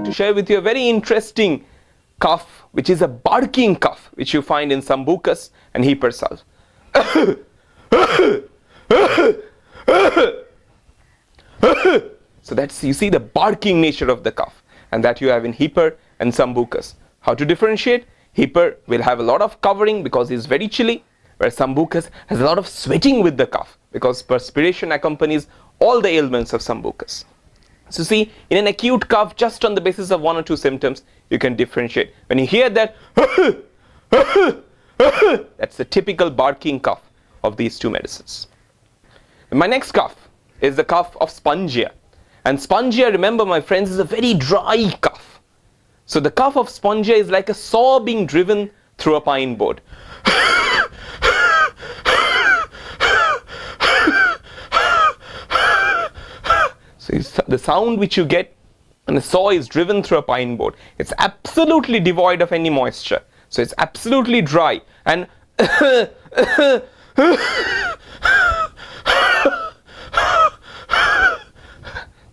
to share with you a very interesting cough, which is a barking cough, which you find in Sambucus and Hepar sulph. So that's, you see the barking nature of the cough, and that you have in Hepar and Sambucus. How to differentiate? Hepar will have a lot of covering because it's very chilly, whereas Sambucus has a lot of sweating with the cough because perspiration accompanies all the ailments of Sambucus. So see, in an acute cough, just on the basis of one or two symptoms, you can differentiate. When you hear that, that's the typical barking cough of these two medicines. And my next cough is the cough of spongia. And spongia, remember my friends, is a very dry cough. So the cough of spongia is like a saw being driven through a pine board. So the sound which you get when a saw is driven through a pine board, it's absolutely devoid of any moisture. So it's absolutely dry. And the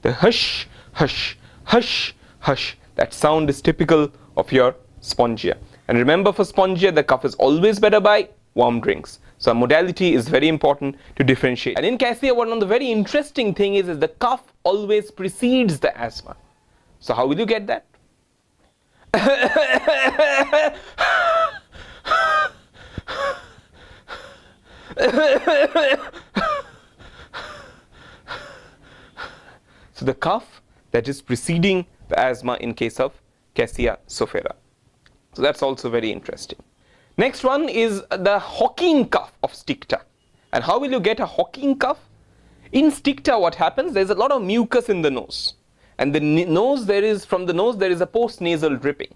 hush, hush, hush, hush, that sound is typical of your spongia. And remember, for spongia, the cough is always better by warm drinks. So modality is very important to differentiate. And in cassia, one of the very interesting thing is the cough always precedes the asthma. So how will you get that? So the cough that is preceding the asthma in case of cassia sophera. So that's also very interesting. Next one is the hawking cough of Sticta. And how will you get a hawking cough? In Sticta, what happens? There's a lot of mucus in the nose. And the nose, from the nose there is a post-nasal dripping.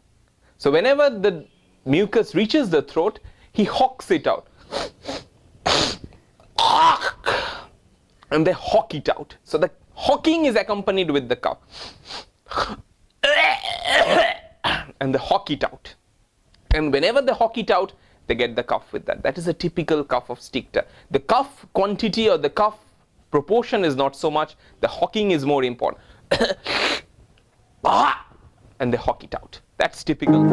So whenever the mucus reaches the throat, he hawks it out. And they hawk it out. So the hawking is accompanied with the cough. And they hawk it out. And whenever they hawk it out, they get the cough with that. That is a typical cough of Sticta. The cough quantity or the cough proportion is not so much. The hawking is more important. And they hawk it out. That's typical.